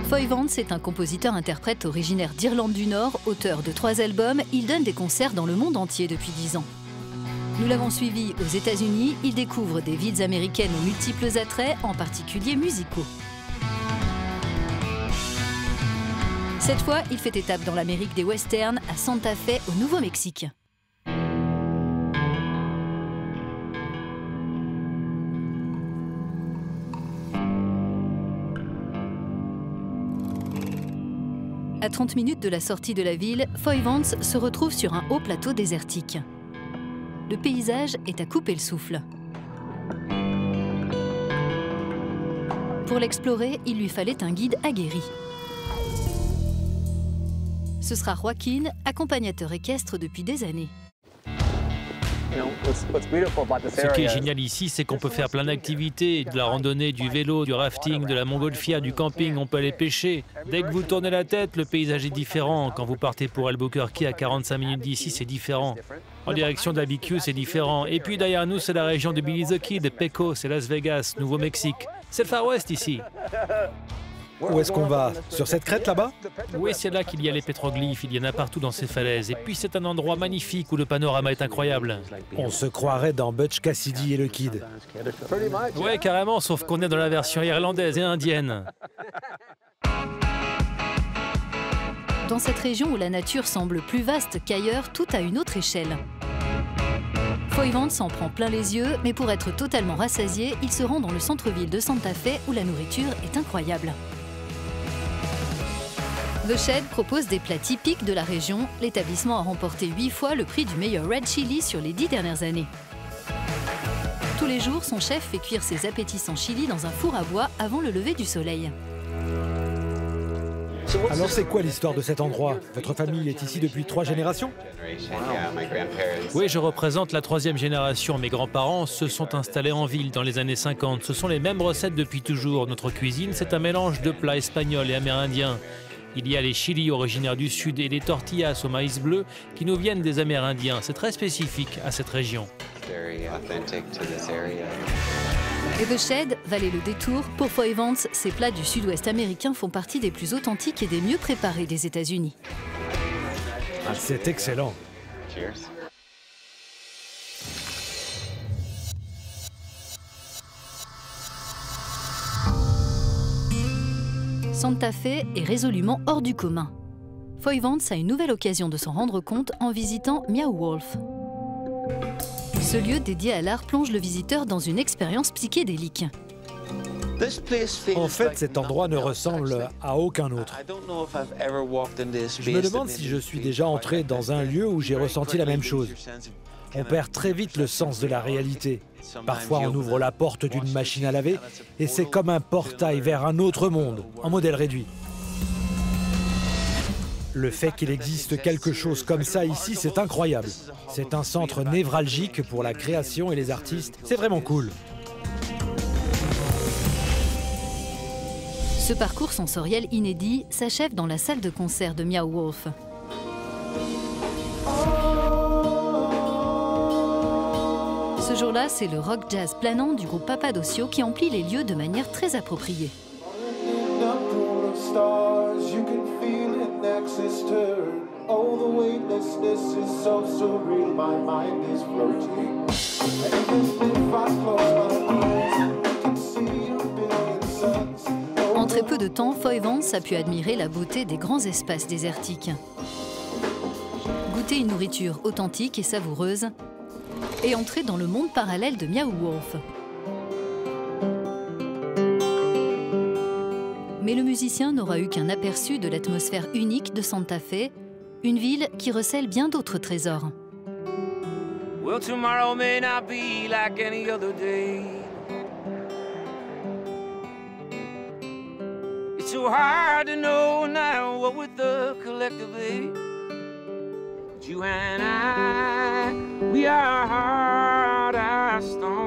Foy Vance est un compositeur-interprète originaire d'Irlande du Nord, auteur de 3 albums. Il donne des concerts dans le monde entier depuis 10 ans. Nous l'avons suivi aux États-Unis. Il découvre des villes américaines aux multiples attraits, en particulier musicaux. Cette fois, il fait étape dans l'Amérique des westerns, à Santa Fe, au Nouveau-Mexique. À 30 minutes de la sortie de la ville, Foy Vance se retrouve sur un haut plateau désertique. Le paysage est à couper le souffle. Pour l'explorer, il lui fallait un guide aguerri. Ce sera Joaquin, accompagnateur équestre depuis des années. Ce qui est génial ici, c'est qu'on peut faire plein d'activités, de la randonnée, du vélo, du rafting, de la montgolfière, du camping, on peut aller pêcher. Dès que vous tournez la tête, le paysage est différent. Quand vous partez pour Albuquerque, à 45 minutes d'ici, c'est différent. En direction d'Abiquiu, c'est différent. Et puis derrière nous, c'est la région de Billy the Kid, Peco, c'est Las Vegas, Nouveau-Mexique. C'est le Far West ici. Où est-ce qu'on va? Sur cette crête là-bas? Oui, c'est là qu'il y a les pétroglyphes, il y en a partout dans ces falaises. Et puis c'est un endroit magnifique où le panorama est incroyable. On se croirait dans Butch Cassidy et le Kid. Ouais, carrément, sauf qu'on est dans la version irlandaise et indienne. Dans cette région où la nature semble plus vaste qu'ailleurs, tout à une autre échelle. Foy Vance s'en prend plein les yeux, mais pour être totalement rassasié, il se rend dans le centre-ville de Santa Fe où la nourriture est incroyable. The Shed propose des plats typiques de la région. L'établissement a remporté 8 fois le prix du meilleur Red Chili sur les 10 dernières années. Tous les jours, son chef fait cuire ses appétissants chili dans un four à bois avant le lever du soleil. Alors c'est quoi l'histoire de cet endroit? Votre famille est ici depuis 3 générations? Oui, je représente la 3e génération. Mes grands-parents se sont installés en ville dans les années 50. Ce sont les mêmes recettes depuis toujours. Notre cuisine, c'est un mélange de plats espagnols et amérindiens. Il y a les chilis originaires du sud et les tortillas au maïs bleu qui nous viennent des Amérindiens. C'est très spécifique à cette région. Et The Shed valait le détour. Pour Foy Vance, ces plats du sud-ouest américain font partie des plus authentiques et des mieux préparés des États-Unis. C'est excellent. Cheers. Santa Fe est résolument hors du commun. Foy Vance a une nouvelle occasion de s'en rendre compte en visitant Meow Wolf. Ce lieu dédié à l'art plonge le visiteur dans une expérience psychédélique. En fait, cet endroit ne ressemble à aucun autre. Je me demande si je suis déjà entré dans un lieu où j'ai ressenti la même chose. On perd très vite le sens de la réalité. Parfois, on ouvre la porte d'une machine à laver et c'est comme un portail vers un autre monde, en modèle réduit. Le fait qu'il existe quelque chose comme ça ici, c'est incroyable. C'est un centre névralgique pour la création et les artistes. C'est vraiment cool. Ce parcours sensoriel inédit s'achève dans la salle de concert de Meow Wolf. Ce jour-là, c'est le rock jazz planant du groupe Papadosio qui emplit les lieux de manière très appropriée. En très peu de temps, Foy Vance a pu admirer la beauté des grands espaces désertiques. Goûter une nourriture authentique et savoureuse et entrer dans le monde parallèle de Meow Wolf. Mais le musicien n'aura eu qu'un aperçu de l'atmosphère unique de Santa Fe, une ville qui recèle bien d'autres trésors. Well, tomorrow may not be like any other day. It's so hard to know now what we're the collectively. You and I, we are hard as stone.